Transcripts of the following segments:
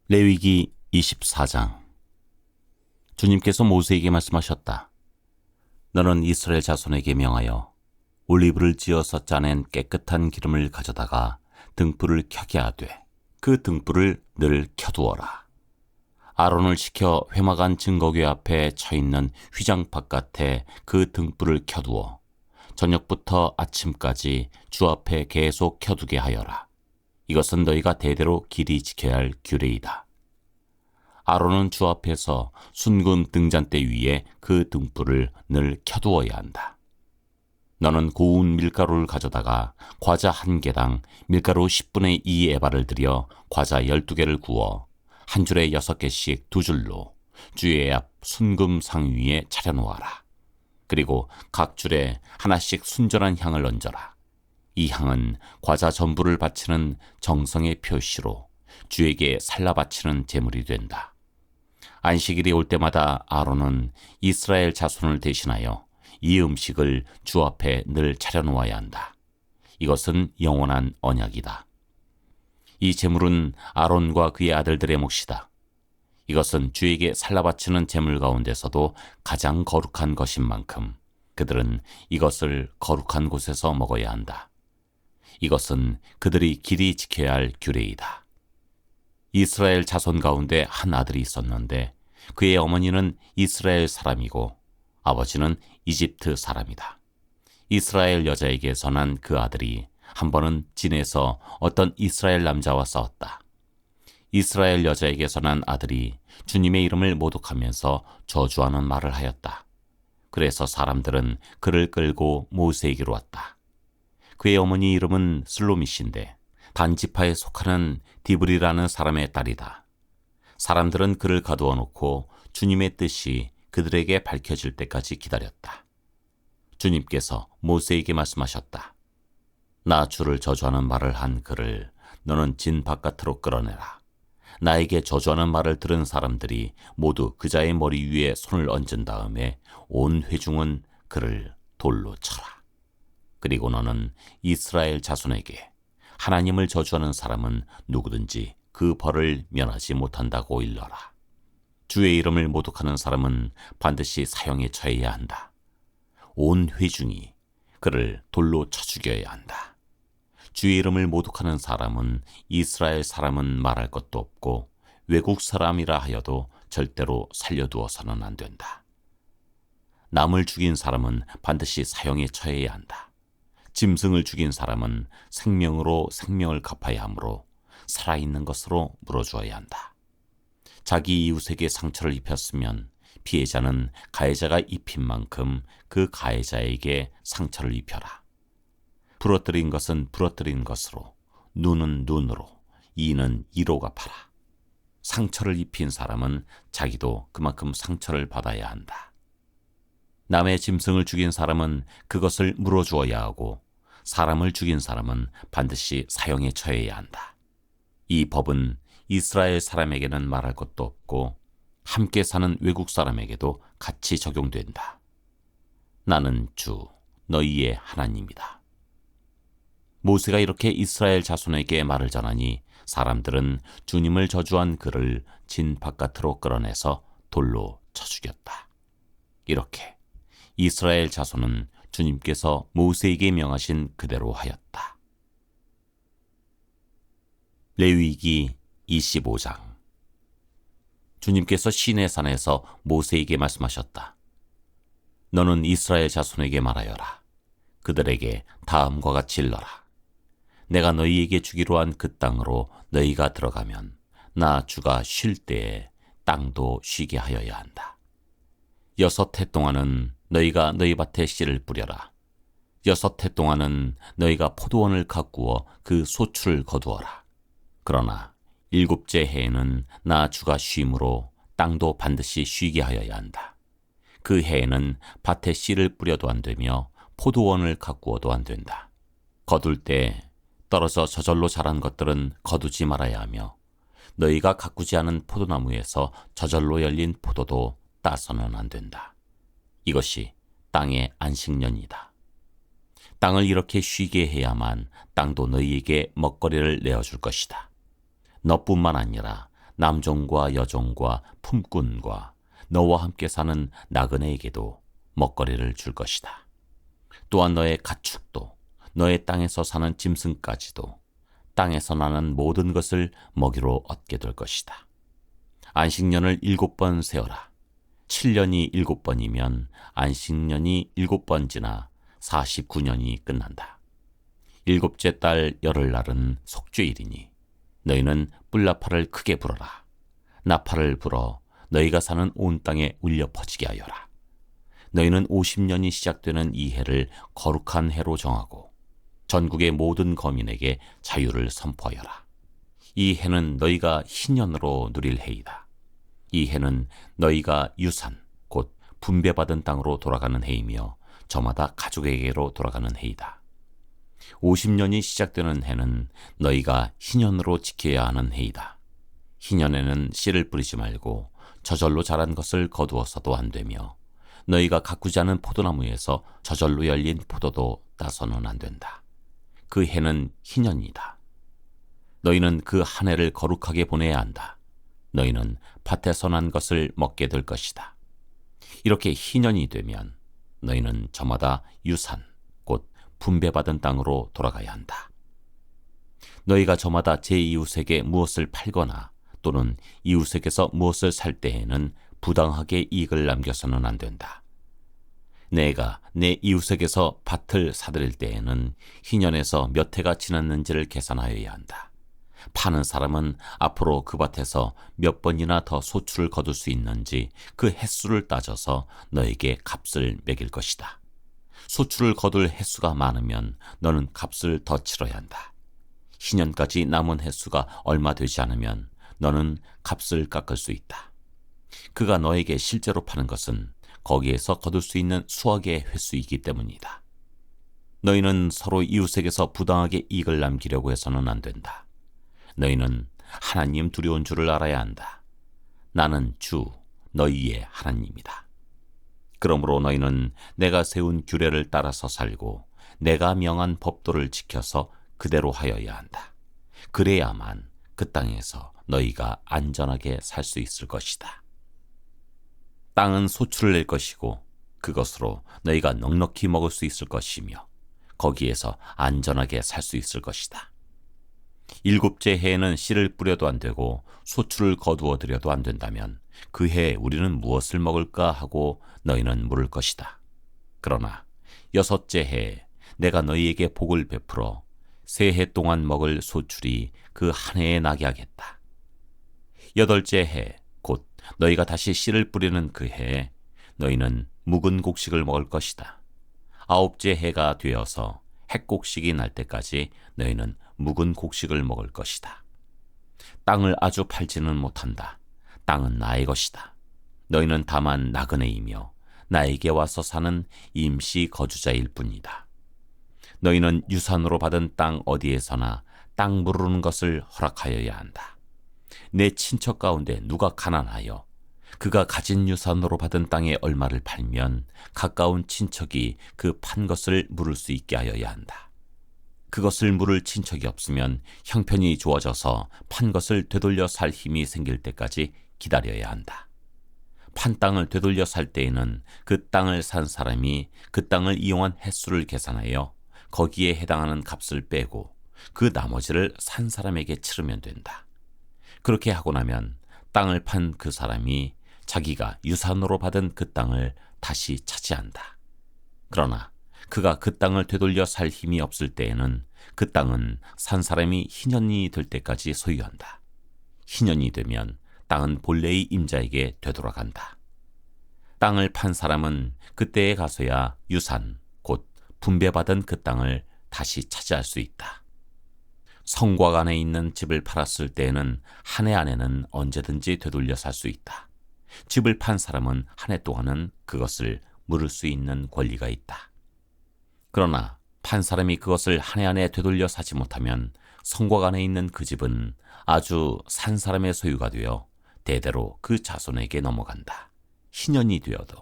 레위기 24장. 주님께서 모세에게 말씀하셨다. 너는 이스라엘 자손에게 명하여 올리브를 지어서 짜낸 깨끗한 기름을 가져다가 등불을 켜게 하되 그 등불을 늘 켜두어라. 아론을 시켜 회막안 증거궤 앞에 처있는 휘장 바깥에 그 등불을 켜두어 저녁부터 아침까지 주 앞에 계속 켜두게 하여라. 이것은 너희가 대대로 길이 지켜야 할 규례이다. 아론은 주 앞에서 순금 등잔대 위에 그 등불을 늘 켜두어야 한다. 너는 고운 밀가루를 가져다가 과자 한 개당 밀가루 10분의 2 에바를 들여 과자 12개를 구워 한 줄에 6개씩 두 줄로 주의 앞 순금 상 위에 차려놓아라. 그리고 각 줄에 하나씩 순전한 향을 얹어라. 이 향은 과자 전부를 바치는 정성의 표시로 주에게 살라 바치는 제물이 된다. 안식일이 올 때마다 아론은 이스라엘 자손을 대신하여 이 음식을 주 앞에 늘 차려놓아야 한다. 이것은 영원한 언약이다. 이 제물은 아론과 그의 아들들의 몫이다. 이것은 주에게 살라 바치는 제물 가운데서도 가장 거룩한 것인 만큼 그들은 이것을 거룩한 곳에서 먹어야 한다. 이것은 그들이 길이 지켜야 할 규례이다. 이스라엘 자손 가운데 한 아들이 있었는데 그의 어머니는 이스라엘 사람이고 아버지는 이집트 사람이다. 이스라엘 여자에게 선한 그 아들이 한 번은 진에서 어떤 이스라엘 남자와 싸웠다. 이스라엘 여자에게 선한 아들이 주님의 이름을 모독하면서 저주하는 말을 하였다. 그래서 사람들은 그를 끌고 모세에게로 왔다. 그의 어머니 이름은 슬로미신데 단지파에 속하는 디브리라는 사람의 딸이다. 사람들은 그를 가두어 놓고 주님의 뜻이 그들에게 밝혀질 때까지 기다렸다. 주님께서 모세에게 말씀하셨다. 나 주를 저주하는 말을 한 그를 너는 진 바깥으로 끌어내라. 나에게 저주하는 말을 들은 사람들이 모두 그자의 머리 위에 손을 얹은 다음에 온 회중은 그를 돌로 쳐라. 그리고 너는 이스라엘 자손에게 하나님을 저주하는 사람은 누구든지 그 벌을 면하지 못한다고 일러라. 주의 이름을 모독하는 사람은 반드시 사형에 처해야 한다. 온 회중이 그를 돌로 쳐 죽여야 한다. 주의 이름을 모독하는 사람은 이스라엘 사람은 말할 것도 없고 외국 사람이라 하여도 절대로 살려두어서는 안 된다. 남을 죽인 사람은 반드시 사형에 처해야 한다. 짐승을 죽인 사람은 생명으로 생명을 갚아야 하므로 살아있는 것으로 물어주어야 한다. 자기 이웃에게 상처를 입혔으면 피해자는 가해자가 입힌 만큼 그 가해자에게 상처를 입혀라. 부러뜨린 것은 부러뜨린 것으로, 눈은 눈으로, 이는 이로 갚아라. 상처를 입힌 사람은 자기도 그만큼 상처를 받아야 한다. 남의 짐승을 죽인 사람은 그것을 물어주어야 하고 사람을 죽인 사람은 반드시 사형에 처해야 한다. 이 법은 이스라엘 사람에게는 말할 것도 없고 함께 사는 외국 사람에게도 같이 적용된다. 나는 주 너희의 하나님이다. 모세가 이렇게 이스라엘 자손에게 말을 전하니 사람들은 주님을 저주한 그를 진 바깥으로 끌어내서 돌로 쳐 죽였다. 이렇게 이스라엘 자손은 주님께서 모세에게 명하신 그대로 하였다. 레위기 25장. 주님께서 시내산에서 모세에게 말씀하셨다. 너는 이스라엘 자손에게 말하여라. 그들에게 다음과 같이 일러라. 내가 너희에게 주기로 한 그 땅으로 너희가 들어가면 나 주가 쉴 때에 땅도 쉬게 하여야 한다. 6해 동안은 너희가 너희 밭에 씨를 뿌려라. 6해 동안은 너희가 포도원을 가꾸어 그 소출을 거두어라. 그러나 7째 해에는 나 주가 쉼으로 땅도 반드시 쉬게 하여야 한다. 그 해에는 밭에 씨를 뿌려도 안 되며 포도원을 가꾸어도 안 된다. 거둘 때 떨어져 저절로 자란 것들은 거두지 말아야 하며 너희가 가꾸지 않은 포도나무에서 저절로 열린 포도도 따서는 안 된다. 이것이 땅의 안식년이다. 땅을 이렇게 쉬게 해야만 땅도 너희에게 먹거리를 내어줄 것이다. 너뿐만 아니라 남종과 여종과 품꾼과 너와 함께 사는 나그네에게도 먹거리를 줄 것이다. 또한 너의 가축도 너의 땅에서 사는 짐승까지도 땅에서 나는 모든 것을 먹이로 얻게 될 것이다. 안식년을 7번 세어라. 7년이 7번이면 안식년이 7번 지나 49년이 끝난다. 7째 달 열흘날은 속죄일이니 너희는 뿔나팔을 크게 불어라. 나팔을 불어 너희가 사는 온 땅에 울려 퍼지게 하여라. 너희는 50년이 시작되는 이 해를 거룩한 해로 정하고 전국의 모든 거민에게 자유를 선포하여라. 이 해는 너희가 희년으로 누릴 해이다. 이 해는 너희가 유산, 곧 분배받은 땅으로 돌아가는 해이며 저마다 가족에게로 돌아가는 해이다. 50년이 시작되는 해는 너희가 희년으로 지켜야 하는 해이다. 희년에는 씨를 뿌리지 말고 저절로 자란 것을 거두어서도 안 되며 너희가 가꾸지 않은 포도나무에서 저절로 열린 포도도 따서는 안 된다. 그 해는 희년이다. 너희는 그 한 해를 거룩하게 보내야 한다. 너희는 밭에서 난 것을 먹게 될 것이다. 이렇게 희년이 되면 너희는 저마다 유산, 곧 분배받은 땅으로 돌아가야 한다. 너희가 저마다 제 이웃에게 무엇을 팔거나 또는 이웃에게서 무엇을 살 때에는 부당하게 이익을 남겨서는 안 된다. 내가 내 이웃에게서 밭을 사들일 때에는 희년에서 몇 해가 지났는지를 계산하여야 한다. 파는 사람은 앞으로 그 밭에서 몇 번이나 더 소출을 거둘 수 있는지 그 횟수를 따져서 너에게 값을 매길 것이다. 소출을 거둘 횟수가 많으면 너는 값을 더 치러야 한다. 희년까지 남은 횟수가 얼마 되지 않으면 너는 값을 깎을 수 있다. 그가 너에게 실제로 파는 것은 거기에서 거둘 수 있는 수확의 횟수이기 때문이다. 너희는 서로 이웃에게서 부당하게 이익을 남기려고 해서는 안 된다. 너희는 하나님 두려운 줄을 알아야 한다. 나는 주 너희의 하나님이다. 그러므로 너희는 내가 세운 규례를 따라서 살고 내가 명한 법도를 지켜서 그대로 하여야 한다. 그래야만 그 땅에서 너희가 안전하게 살 수 있을 것이다. 땅은 소출을 낼 것이고 그것으로 너희가 넉넉히 먹을 수 있을 것이며 거기에서 안전하게 살 수 있을 것이다. 7째 해에는 씨를 뿌려도 안 되고 소출을 거두어 들여도 안 된다면 그 해에 우리는 무엇을 먹을까 하고 너희는 물을 것이다. 그러나 6째 해에 내가 너희에게 복을 베풀어 새 해 동안 먹을 소출이 그 한 해에 나게 하겠다. 8째 해 곧 너희가 다시 씨를 뿌리는 그 해에 너희는 묵은 곡식을 먹을 것이다. 9째 해가 되어서 핵곡식이 날 때까지 너희는 묵은 곡식을 먹을 것이다. 땅을 아주 팔지는 못한다. 땅은 나의 것이다. 너희는 다만 나그네이며 나에게 와서 사는 임시 거주자일 뿐이다. 너희는 유산으로 받은 땅 어디에서나 땅 부르는 것을 허락하여야 한다. 내 친척 가운데 누가 가난하여 그가 가진 유산으로 받은 땅의 얼마를 팔면 가까운 친척이 그 판 것을 물을 수 있게 하여야 한다. 그것을 물을 친척이 없으면 형편이 좋아져서 판 것을 되돌려 살 힘이 생길 때까지 기다려야 한다. 판 땅을 되돌려 살 때에는 그 땅을 산 사람이 그 땅을 이용한 횟수를 계산하여 거기에 해당하는 값을 빼고 그 나머지를 산 사람에게 치르면 된다. 그렇게 하고 나면 땅을 판 그 사람이 자기가 유산으로 받은 그 땅을 다시 차지한다. 그러나 그가 그 땅을 되돌려 살 힘이 없을 때에는 그 땅은 산 사람이 희년이 될 때까지 소유한다. 희년이 되면 땅은 본래의 임자에게 되돌아간다. 땅을 판 사람은 그때에 가서야 유산, 곧 분배받은 그 땅을 다시 차지할 수 있다. 성곽 안에 있는 집을 팔았을 때에는 한 해 안에는 언제든지 되돌려 살 수 있다. 집을 판 사람은 한 해 동안은 그것을 물을 수 있는 권리가 있다. 그러나 판 사람이 그것을 한 해 안에 되돌려 사지 못하면 성곽 안에 있는 그 집은 아주 산 사람의 소유가 되어 대대로 그 자손에게 넘어간다. 희년이 되어도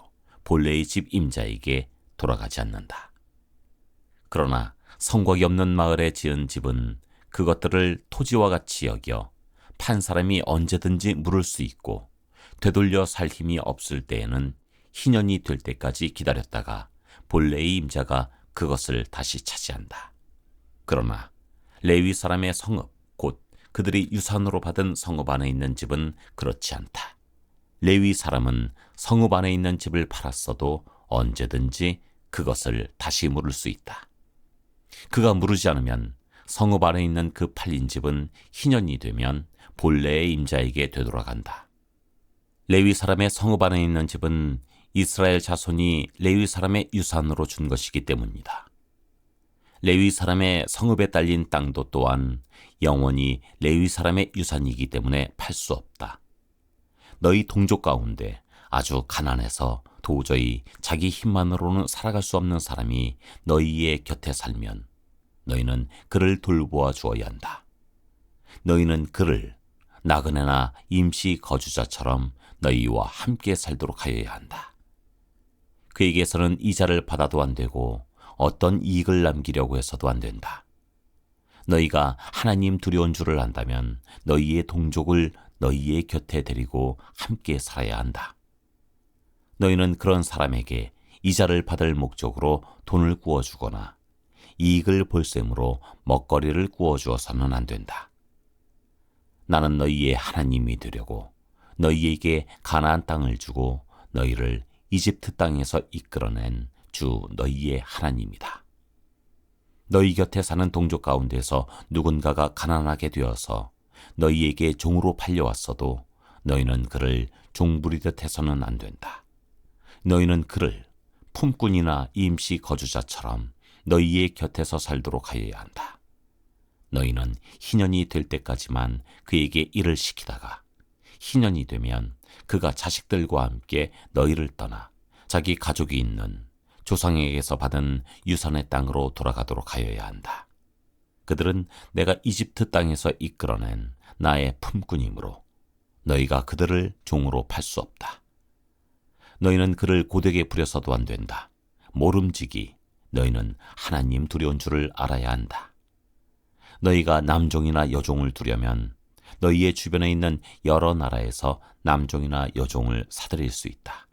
본래의 집 임자에게 돌아가지 않는다. 그러나 성곽이 없는 마을에 지은 집은 그것들을 토지와 같이 여겨 판 사람이 언제든지 물을 수 있고 되돌려 살 힘이 없을 때에는 희년이 될 때까지 기다렸다가 본래의 임자가 그것을 다시 차지한다. 그러나 레위 사람의 성읍, 곧 그들이 유산으로 받은 성읍 안에 있는 집은 그렇지 않다. 레위 사람은 성읍 안에 있는 집을 팔았어도 언제든지 그것을 다시 물을 수 있다. 그가 물으지 않으면 성읍 안에 있는 그 팔린 집은 희년이 되면 본래의 임자에게 되돌아간다. 레위 사람의 성읍 안에 있는 집은 이스라엘 자손이 레위 사람의 유산으로 준 것이기 때문이다. 레위 사람의 성읍에 딸린 땅도 또한 영원히 레위 사람의 유산이기 때문에 팔 수 없다. 너희 동족 가운데 아주 가난해서 도저히 자기 힘만으로는 살아갈 수 없는 사람이 너희의 곁에 살면 너희는 그를 돌보아 주어야 한다. 너희는 그를 나그네나 임시 거주자처럼 너희와 함께 살도록 하여야 한다. 그에게서는 이자를 받아도 안 되고 어떤 이익을 남기려고 해서도 안 된다. 너희가 하나님 두려운 줄을 안다면 너희의 동족을 너희의 곁에 데리고 함께 살아야 한다. 너희는 그런 사람에게 이자를 받을 목적으로 돈을 구워주거나 이익을 볼셈으로 먹거리를 구워주어서는 안 된다. 나는 너희의 하나님이 되려고 너희에게 가나안 땅을 주고 너희를 이집트 땅에서 이끌어낸 주 너희의 하나님이다. 너희 곁에 사는 동족 가운데서 누군가가 가난하게 되어서 너희에게 종으로 팔려왔어도 너희는 그를 종부리듯 해서는 안 된다. 너희는 그를 품꾼이나 임시 거주자처럼 너희의 곁에서 살도록 하여야 한다. 너희는 희년이 될 때까지만 그에게 일을 시키다가 희년이 되면 그가 자식들과 함께 너희를 떠나 자기 가족이 있는 조상에게서 받은 유산의 땅으로 돌아가도록 하여야 한다. 그들은 내가 이집트 땅에서 이끌어낸 나의 품꾼이므로 너희가 그들을 종으로 팔 수 없다. 너희는 그를 고되게 부려서도 안 된다. 모름지기 너희는 하나님 두려운 줄을 알아야 한다. 너희가 남종이나 여종을 두려면 너희의 주변에 있는 여러 나라에서 남종이나 여종을 사들일 수 있다.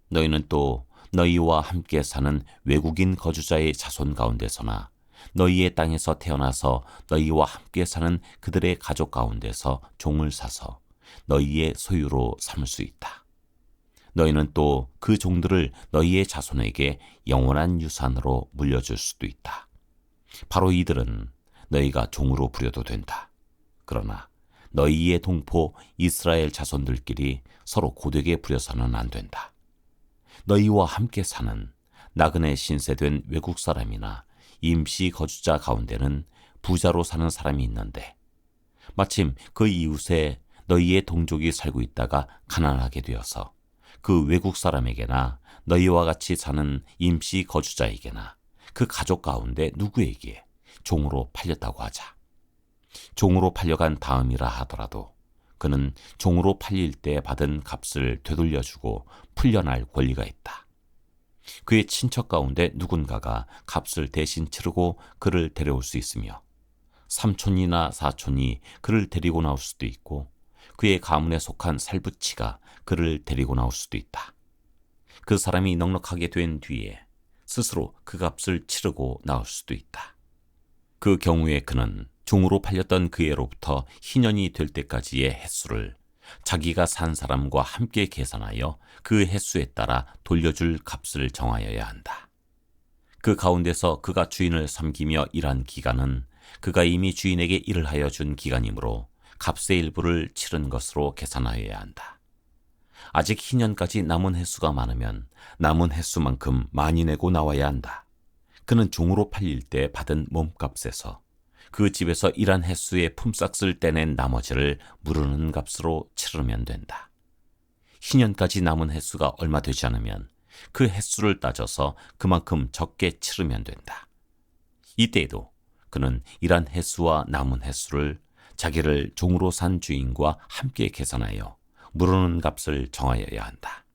너희는 또 너희와 함께 사는 외국인 거주자의 자손 가운데서나 너희의 땅에서 태어나서 너희와 함께 사는 그들의 가족 가운데서 종을 사서 너희의 소유로 삼을 수 있다. 너희는 또 그 종들을 너희의 자손에게 영원한 유산으로 물려줄 수도 있다. 바로 이들은 너희가 종으로 부려도 된다. 그러나 너희의 동포 이스라엘 자손들끼리 서로 고되게 부려서는 안 된다. 너희와 함께 사는 나그네 신세된 외국 사람이나 임시 거주자 가운데는 부자로 사는 사람이 있는데 마침 그 이웃에 너희의 동족이 살고 있다가 가난하게 되어서 그 외국 사람에게나 너희와 같이 사는 임시 거주자에게나 그 가족 가운데 누구에게 종으로 팔렸다고 하자. 종으로 팔려간 다음이라 하더라도 그는 종으로 팔릴 때 받은 값을 되돌려주고 풀려날 권리가 있다. 그의 친척 가운데 누군가가 값을 대신 치르고 그를 데려올 수 있으며 삼촌이나 사촌이 그를 데리고 나올 수도 있고 그의 가문에 속한 살부치가 그를 데리고 나올 수도 있다. 그 사람이 넉넉하게 된 뒤에 스스로 그 값을 치르고 나올 수도 있다. 그 경우에 그는 종으로 팔렸던 그애로부터 희년이 될 때까지의 횟수를 자기가 산 사람과 함께 계산하여 그 횟수에 따라 돌려줄 값을 정하여야 한다. 그 가운데서 그가 주인을 섬기며 일한 기간은 그가 이미 주인에게 일을 하여 준 기간이므로 값의 일부를 치른 것으로 계산하여야 한다. 아직 희년까지 남은 횟수가 많으면 남은 횟수만큼 많이 내고 나와야 한다. 그는 종으로 팔릴 때 받은 몸값에서 그 집에서 일한 횟수의 품삯을 떼낸 나머지를 무르는 값으로 치르면 된다. 희년까지 남은 횟수가 얼마 되지 않으면 그 횟수를 따져서 그만큼 적게 치르면 된다. 이때에도 그는 일한 횟수와 남은 횟수를 자기를 종으로 산 주인과 함께 계산하여 무르는 값을 정하여야 한다.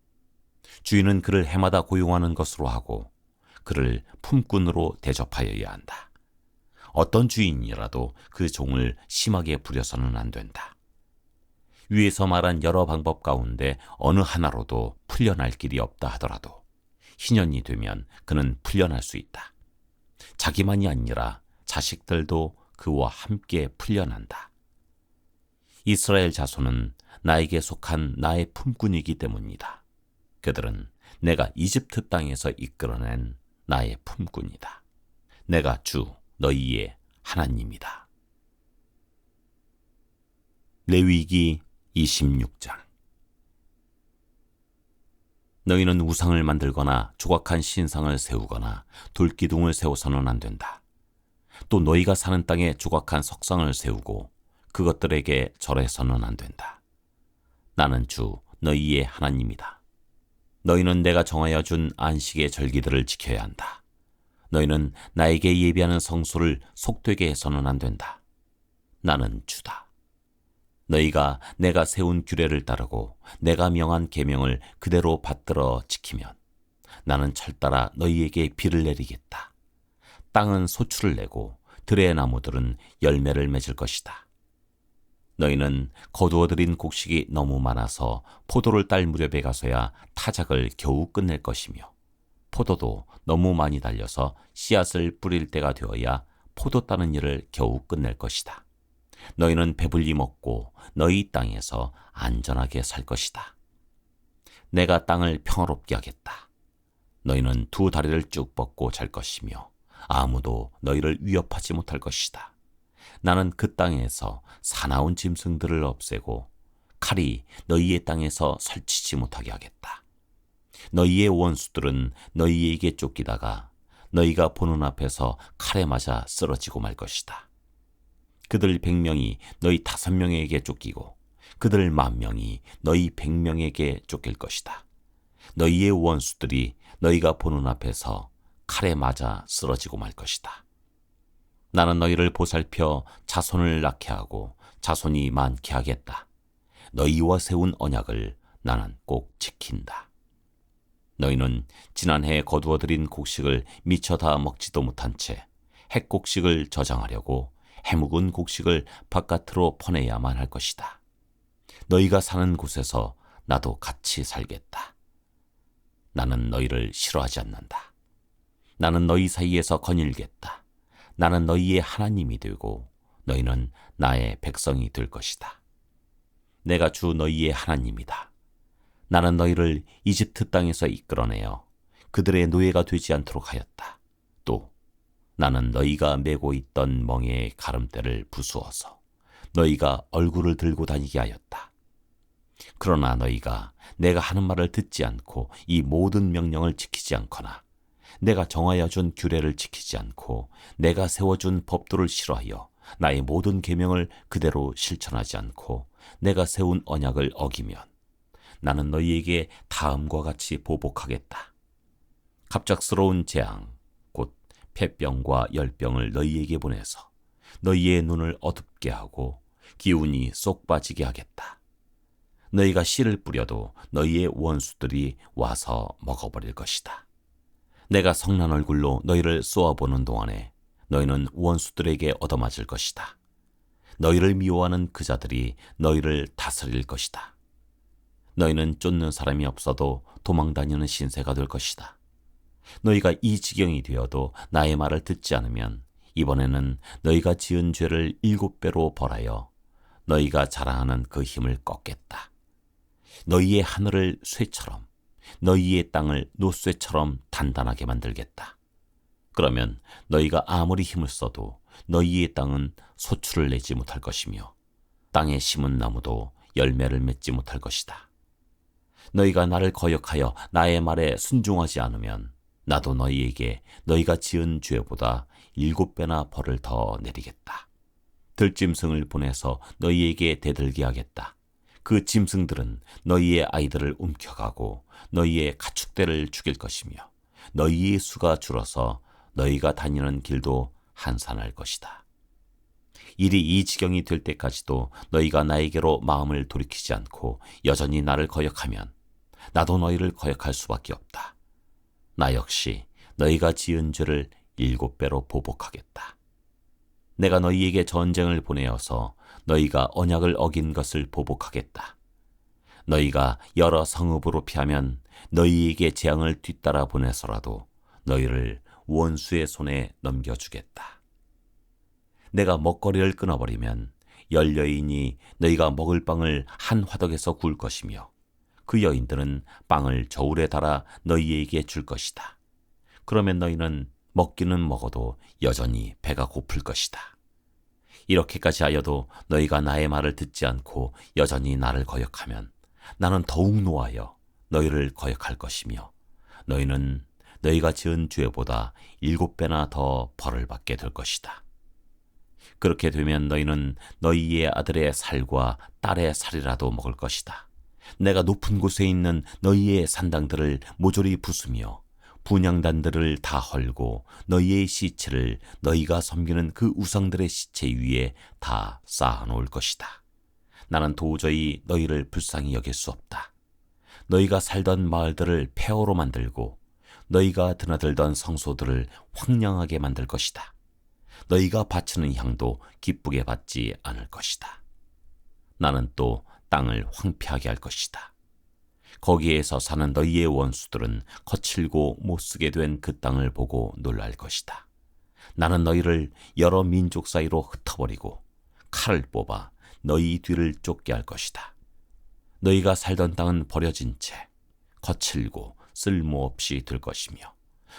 주인은 그를 해마다 고용하는 것으로 하고 그를 품꾼으로 대접하여야 한다. 어떤 주인이라도 그 종을 심하게 부려서는 안 된다. 위에서 말한 여러 방법 가운데 어느 하나로도 풀려날 길이 없다 하더라도 희년이 되면 그는 풀려날 수 있다. 자기만이 아니라 자식들도 그와 함께 풀려난다. 이스라엘 자손은 나에게 속한 나의 품꾼이기 때문이다. 그들은 내가 이집트 땅에서 이끌어낸 나의 품꾼이다. 내가 주 너희의 하나님이다. 레위기 26장. 너희는 우상을 만들거나 조각한 신상을 세우거나 돌기둥을 세워서는 안 된다. 또 너희가 사는 땅에 조각한 석상을 세우고 그것들에게 절해서는 안 된다. 나는 주 너희의 하나님이다. 너희는 내가 정하여 준 안식의 절기들을 지켜야 한다. 너희는 나에게 예비하는 성소를 속되게 해서는 안 된다. 나는 주다. 너희가 내가 세운 규례를 따르고 내가 명한 계명을 그대로 받들어 지키면 나는 철따라 너희에게 비를 내리겠다. 땅은 소출을 내고 들의 나무들은 열매를 맺을 것이다. 너희는 거두어들인 곡식이 너무 많아서 포도를 딸 무렵에 가서야 타작을 겨우 끝낼 것이며 포도도 너무 많이 달려서 씨앗을 뿌릴 때가 되어야 포도 따는 일을 겨우 끝낼 것이다. 너희는 배불리 먹고 너희 땅에서 안전하게 살 것이다. 내가 땅을 평화롭게 하겠다. 너희는 두 다리를 쭉 뻗고 잘 것이며 아무도 너희를 위협하지 못할 것이다. 나는 그 땅에서 사나운 짐승들을 없애고 칼이 너희의 땅에서 설치지 못하게 하겠다. 너희의 원수들은 너희에게 쫓기다가 너희가 보는 앞에서 칼에 맞아 쓰러지고 말 것이다. 그들 100명이 너희 5명에게 쫓기고 그들 10,000명이 너희 100명에게 쫓길 것이다. 너희의 원수들이 너희가 보는 앞에서 칼에 맞아 쓰러지고 말 것이다. 나는 너희를 보살펴 자손을 낳게 하고 자손이 많게 하겠다. 너희와 세운 언약을 나는 꼭 지킨다. 너희는 지난해 거두어들인 곡식을 미처 다 먹지도 못한 채 핵곡식을 저장하려고 해묵은 곡식을 바깥으로 퍼내야만 할 것이다. 너희가 사는 곳에서 나도 같이 살겠다. 나는 너희를 싫어하지 않는다. 나는 너희 사이에서 거닐겠다. 나는 너희의 하나님이 되고 너희는 나의 백성이 될 것이다. 내가 주 너희의 하나님이다. 나는 너희를 이집트 땅에서 이끌어내어 그들의 노예가 되지 않도록 하였다. 또 나는 너희가 메고 있던 멍에의 가름대를 부수어서 너희가 얼굴을 들고 다니게 하였다. 그러나 너희가 내가 하는 말을 듣지 않고 이 모든 명령을 지키지 않거나 내가 정하여 준 규례를 지키지 않고 내가 세워준 법도를 싫어하여 나의 모든 계명을 그대로 실천하지 않고 내가 세운 언약을 어기면 나는 너희에게 다음과 같이 보복하겠다. 갑작스러운 재앙 곧 폐병과 열병을 너희에게 보내서 너희의 눈을 어둡게 하고 기운이 쏙 빠지게 하겠다. 너희가 씨를 뿌려도 너희의 원수들이 와서 먹어버릴 것이다. 내가 성난 얼굴로 너희를 쏘아보는 동안에 너희는 원수들에게 얻어맞을 것이다. 너희를 미워하는 그 자들이 너희를 다스릴 것이다. 너희는 쫓는 사람이 없어도 도망다니는 신세가 될 것이다. 너희가 이 지경이 되어도 나의 말을 듣지 않으면 이번에는 너희가 지은 죄를 7배로 벌하여 너희가 자랑하는 그 힘을 꺾겠다. 너희의 하늘을 쇠처럼 너희의 땅을 노쇠처럼 단단하게 만들겠다. 그러면 너희가 아무리 힘을 써도 너희의 땅은 소출을 내지 못할 것이며 땅에 심은 나무도 열매를 맺지 못할 것이다. 너희가 나를 거역하여 나의 말에 순종하지 않으면 나도 너희에게 너희가 지은 죄보다 7배나 벌을 더 내리겠다. 들짐승을 보내서 너희에게 대들게 하겠다. 그 짐승들은 너희의 아이들을 움켜가고 너희의 가축대를 죽일 것이며 너희의 수가 줄어서 너희가 다니는 길도 한산할 것이다. 일이 이 지경이 될 때까지도 너희가 나에게로 마음을 돌이키지 않고 여전히 나를 거역하면 나도 너희를 거역할 수밖에 없다. 나 역시 너희가 지은 죄를 7배로 보복하겠다. 내가 너희에게 전쟁을 보내어서 너희가 언약을 어긴 것을 보복하겠다. 너희가 여러 성읍으로 피하면 너희에게 재앙을 뒤따라 보내서라도 너희를 원수의 손에 넘겨주겠다. 내가 먹거리를 끊어버리면 열여인이 너희가 먹을 빵을 한 화덕에서 구울 것이며 그 여인들은 빵을 저울에 달아 너희에게 줄 것이다. 그러면 너희는 먹기는 먹어도 여전히 배가 고플 것이다. 이렇게까지 하여도 너희가 나의 말을 듣지 않고 여전히 나를 거역하면 나는 더욱 노하여 너희를 거역할 것이며 너희는 너희가 지은 죄보다 7배나 더 벌을 받게 될 것이다. 그렇게 되면 너희는 너희의 아들의 살과 딸의 살이라도 먹을 것이다. 내가 높은 곳에 있는 너희의 산당들을 모조리 부수며 분향단들을 다 헐고 너희의 시체를 너희가 섬기는 그 우상들의 시체 위에 다 쌓아놓을 것이다. 나는 도저히 너희를 불쌍히 여길 수 없다. 너희가 살던 마을들을 폐허로 만들고 너희가 드나들던 성소들을 황량하게 만들 것이다. 너희가 바치는 향도 기쁘게 받지 않을 것이다. 나는 또 땅을 황폐하게 할 것이다. 거기에서 사는 너희의 원수들은 거칠고 못쓰게 된 그 땅을 보고 놀랄 것이다. 나는 너희를 여러 민족 사이로 흩어버리고 칼을 뽑아 너희 뒤를 쫓게 할 것이다. 너희가 살던 땅은 버려진 채 거칠고 쓸모없이 될 것이며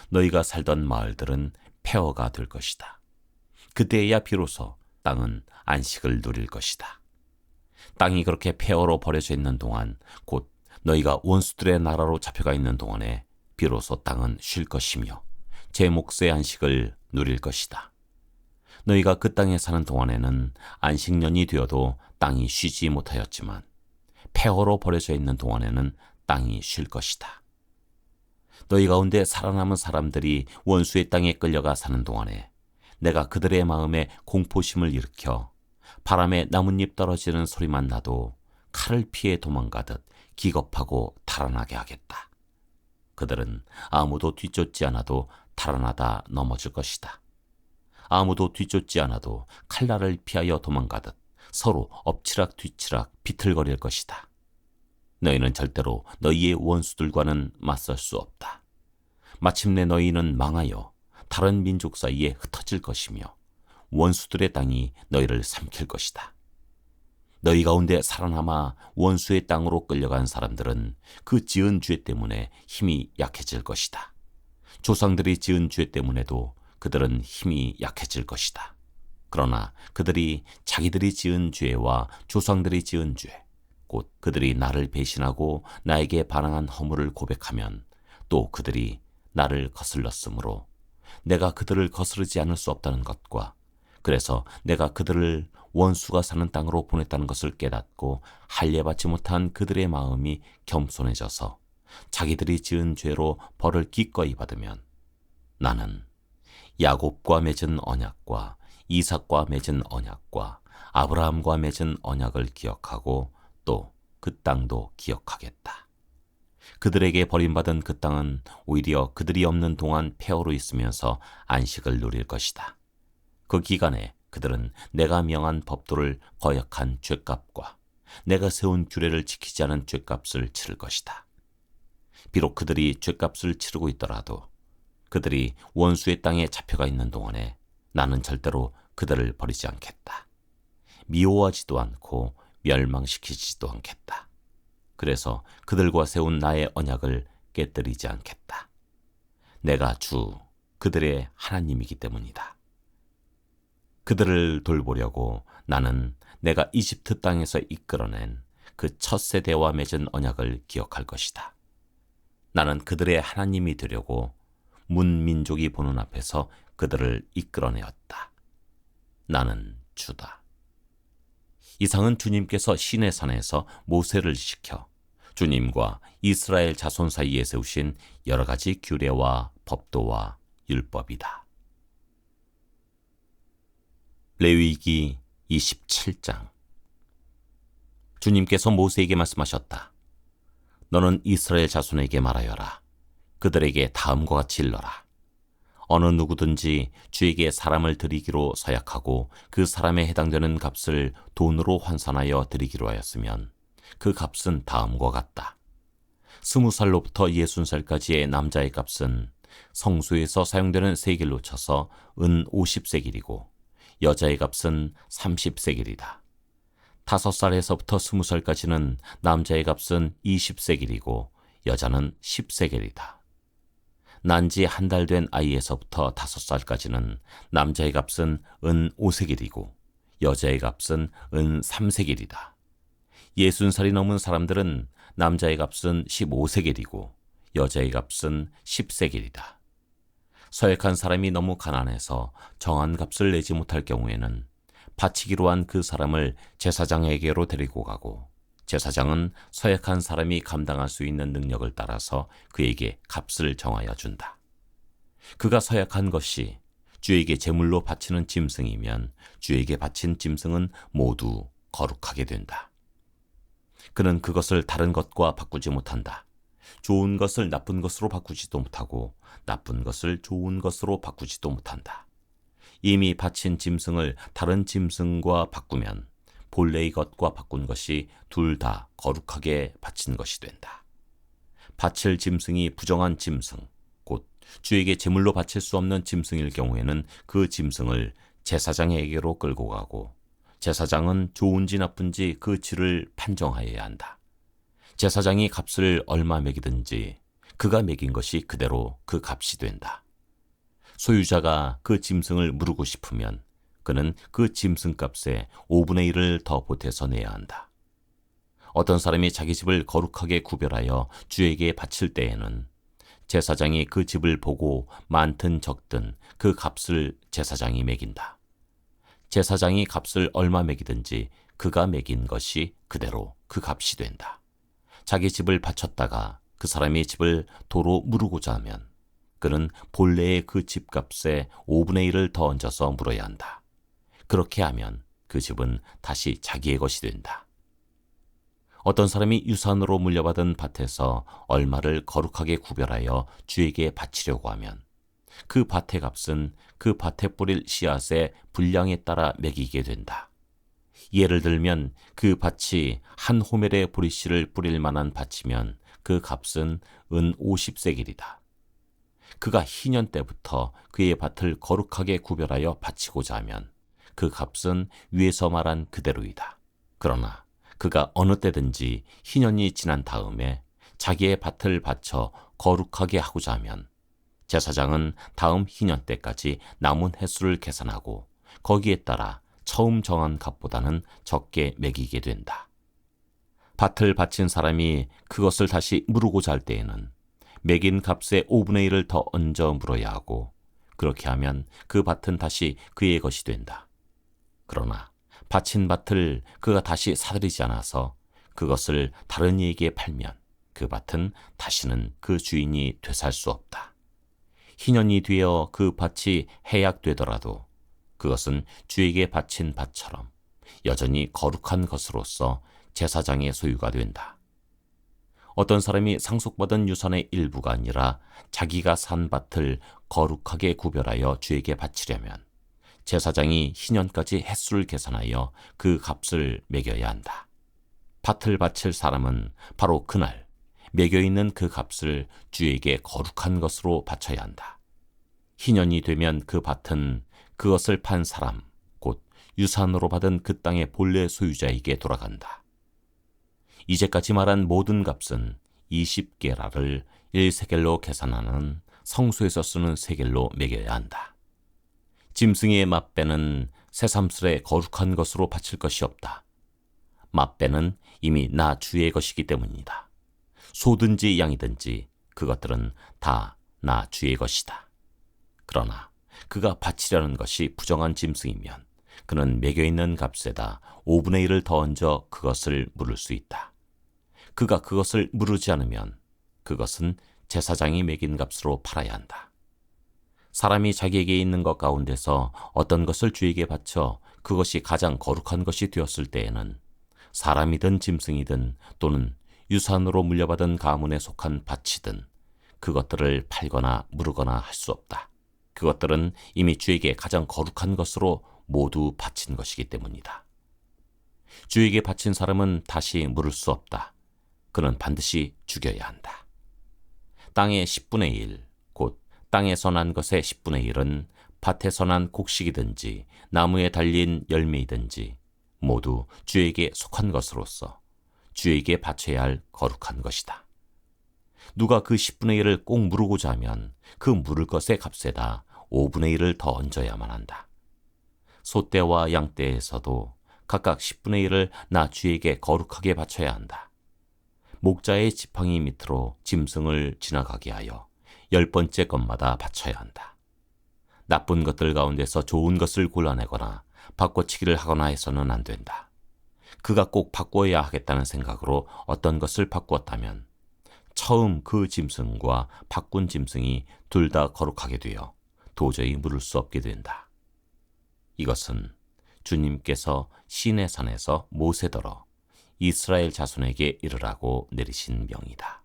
너희가 살던 마을들은 폐허가 될 것이다. 그때야 비로소 땅은 안식을 누릴 것이다. 땅이 그렇게 폐허로 버려져 있는 동안 곧 너희가 원수들의 나라로 잡혀가 있는 동안에 비로소 땅은 쉴 것이며 제 몫의 안식을 누릴 것이다. 너희가 그 땅에 사는 동안에는 안식년이 되어도 땅이 쉬지 못하였지만 폐허로 버려져 있는 동안에는 땅이 쉴 것이다. 너희 가운데 살아남은 사람들이 원수의 땅에 끌려가 사는 동안에 내가 그들의 마음에 공포심을 일으켜 바람에 나뭇잎 떨어지는 소리만 나도 칼을 피해 도망가듯 기겁하고 달아나게 하겠다. 그들은 아무도 뒤쫓지 않아도 달아나다 넘어질 것이다. 아무도 뒤쫓지 않아도 칼날을 피하여 도망가듯 서로 엎치락 뒤치락 비틀거릴 것이다. 너희는 절대로 너희의 원수들과는 맞설 수 없다. 마침내 너희는 망하여 다른 민족 사이에 흩어질 것이며 원수들의 땅이 너희를 삼킬 것이다. 너희 가운데 살아남아 원수의 땅으로 끌려간 사람들은 그 지은 죄 때문에 힘이 약해질 것이다. 조상들이 지은 죄 때문에도 그들은 힘이 약해질 것이다. 그러나 그들이 자기들이 지은 죄와 조상들이 지은 죄, 곧 그들이 나를 배신하고 나에게 반항한 허물을 고백하면 또 그들이 나를 거슬렀으므로 내가 그들을 거스르지 않을 수 없다는 것과 그래서 내가 그들을 원수가 사는 땅으로 보냈다는 것을 깨닫고 할례받지 못한 그들의 마음이 겸손해져서 자기들이 지은 죄로 벌을 기꺼이 받으면 나는 야곱과 맺은 언약과 이삭과 맺은 언약과 아브라함과 맺은 언약을 기억하고 또 그 땅도 기억하겠다. 그들에게 버림받은 그 땅은 오히려 그들이 없는 동안 폐허로 있으면서 안식을 누릴 것이다. 그 기간에 그들은 내가 명한 법도를 거역한 죄값과 내가 세운 규례를 지키지 않은 죄값을 치를 것이다. 비록 그들이 죄값을 치르고 있더라도 그들이 원수의 땅에 잡혀가 있는 동안에 나는 절대로 그들을 버리지 않겠다. 미워하지도 않고 멸망시키지도 않겠다. 그래서 그들과 세운 나의 언약을 깨뜨리지 않겠다. 내가 주 그들의 하나님이기 때문이다. 그들을 돌보려고 나는 내가 이집트 땅에서 이끌어낸 그 첫 세대와 맺은 언약을 기억할 것이다. 나는 그들의 하나님이 되려고 문민족이 보는 앞에서 그들을 이끌어내었다. 나는 주다. 이상은 주님께서 시내산에서 모세를 시켜 주님과 이스라엘 자손 사이에 세우신 여러 가지 규례와 법도와 율법이다. 레위기 27장. 주님께서 모세에게 말씀하셨다. 너는 이스라엘 자손에게 말하여라. 그들에게 다음과 같이 일러라. 어느 누구든지 주에게 사람을 드리기로 서약하고 그 사람에 해당되는 값을 돈으로 환산하여 드리기로 하였으면 그 값은 다음과 같다. 20살로부터 60살까지의 남자의 값은 성소에서 사용되는 세겔로 쳐서 은 50세겔이고 여자의 값은 30세겔이다. 5살에서부터 20살까지는 남자의 값은 20세겔이고 여자는 10세겔이다. 난지 한 달 된 아이에서부터 5살까지는 남자의 값은 은 5세겔이고 여자의 값은 은 3세겔이다. 60살이 넘은 사람들은 남자의 값은 15세겔이고 여자의 값은 10세겔이다. 서약한 사람이 너무 가난해서 정한 값을 내지 못할 경우에는 바치기로 한 그 사람을 제사장에게로 데리고 가고 제사장은 서약한 사람이 감당할 수 있는 능력을 따라서 그에게 값을 정하여 준다. 그가 서약한 것이 주에게 제물로 바치는 짐승이면 주에게 바친 짐승은 모두 거룩하게 된다. 그는 그것을 다른 것과 바꾸지 못한다. 좋은 것을 나쁜 것으로 바꾸지도 못하고 나쁜 것을 좋은 것으로 바꾸지도 못한다. 이미 바친 짐승을 다른 짐승과 바꾸면 본래의 것과 바꾼 것이 둘 다 거룩하게 바친 것이 된다. 바칠 짐승이 부정한 짐승, 곧 주에게 제물로 바칠 수 없는 짐승일 경우에는 그 짐승을 제사장에게로 끌고 가고 제사장은 좋은지 나쁜지 그 질을 판정하여야 한다. 제사장이 값을 얼마 매기든지 그가 매긴 것이 그대로 그 값이 된다. 소유자가 그 짐승을 무르고 싶으면 그는 그 짐승값의 5분의 1을 더 보태서 내야 한다. 어떤 사람이 자기 집을 거룩하게 구별하여 주에게 바칠 때에는 제사장이 그 집을 보고 많든 적든 그 값을 제사장이 매긴다. 제사장이 값을 얼마 매기든지 그가 매긴 것이 그대로 그 값이 된다. 자기 집을 바쳤다가 그 사람이 집을 도로 무르고자 하면 그는 본래의 그 집값의 5분의 1을 더 얹어서 물어야 한다. 그렇게 하면 그 집은 다시 자기의 것이 된다. 어떤 사람이 유산으로 물려받은 밭에서 얼마를 거룩하게 구별하여 주에게 바치려고 하면 그 밭의 값은 그 밭에 뿌릴 씨앗의 분량에 따라 매기게 된다. 예를 들면 그 밭이 한 호멜의 보리씨를 뿌릴 만한 밭이면 그 값은 은 50세겔이다. 그가 희년 때부터 그의 밭을 거룩하게 구별하여 바치고자 하면 그 값은 위에서 말한 그대로이다. 그러나 그가 어느 때든지 희년이 지난 다음에 자기의 밭을 바쳐 거룩하게 하고자 하면 제사장은 다음 희년 때까지 남은 횟수를 계산하고 거기에 따라 처음 정한 값보다는 적게 매기게 된다. 밭을 바친 사람이 그것을 다시 무르고자 할 때에는 매긴 값의 5분의 1을 더 얹어 물어야 하고 그렇게 하면 그 밭은 다시 그의 것이 된다. 그러나 바친 밭을 그가 다시 사들이지 않아서 그것을 다른 이에게 팔면 그 밭은 다시는 그 주인이 되살 수 없다. 희년이 되어 그 밭이 해약되더라도 그것은 주에게 바친 밭처럼 여전히 거룩한 것으로서 제사장의 소유가 된다. 어떤 사람이 상속받은 유산의 일부가 아니라 자기가 산 밭을 거룩하게 구별하여 주에게 바치려면 제사장이 희년까지 횟수를 계산하여 그 값을 매겨야 한다. 밭을 바칠 사람은 바로 그날 매겨있는 그 값을 주에게 거룩한 것으로 바쳐야 한다. 희년이 되면 그 밭은 그것을 판 사람, 곧 유산으로 받은 그 땅의 본래 소유자에게 돌아간다. 이제까지 말한 모든 값은 20게라를 1세겔로 계산하는 성소에서 쓰는 세겔로 매겨야 한다. 짐승의 맛배는 새삼스레 거룩한 것으로 바칠 것이 없다. 맛배는 이미 나 주의 것이기 때문이다. 소든지 양이든지 그것들은 다 나 주의 것이다. 그러나 그가 바치려는 것이 부정한 짐승이면 그는 매겨있는 값에다 5분의 1을 더 얹어 그것을 물을 수 있다. 그가 그것을 물으지 않으면 그것은 제사장이 매긴 값으로 팔아야 한다. 사람이 자기에게 있는 것 가운데서 어떤 것을 주에게 바쳐 그것이 가장 거룩한 것이 되었을 때에는 사람이든 짐승이든 또는 유산으로 물려받은 가문에 속한 밭이든 그것들을 팔거나 무르거나 할 수 없다. 그것들은 이미 주에게 가장 거룩한 것으로 모두 바친 것이기 때문이다. 주에게 바친 사람은 다시 물을 수 없다. 그는 반드시 죽여야 한다. 땅의 10분의 1, 곧 땅에서 난 것의 10분의 1은 밭에서 난 곡식이든지 나무에 달린 열매이든지 모두 주에게 속한 것으로서 주에게 바쳐야 할 거룩한 것이다. 누가 그 10분의 1을 꼭 물으고자 하면 그 물을 것의 값에다 5분의 1을 더 얹어야만 한다. 소떼와 양떼에서도 각각 10분의 1을 나 주에게 거룩하게 바쳐야 한다. 목자의 지팡이 밑으로 짐승을 지나가게 하여 10번째 것마다 바쳐야 한다. 나쁜 것들 가운데서 좋은 것을 골라내거나 바꿔치기를 하거나 해서는 안 된다. 그가 꼭 바꿔야 하겠다는 생각으로 어떤 것을 바꾸었다면 처음 그 짐승과 바꾼 짐승이 둘 다 거룩하게 되어 도저히 물을 수 없게 된다. 이것은 주님께서 시내산에서 모세더러 이스라엘 자손에게 이르라고 내리신 명이다.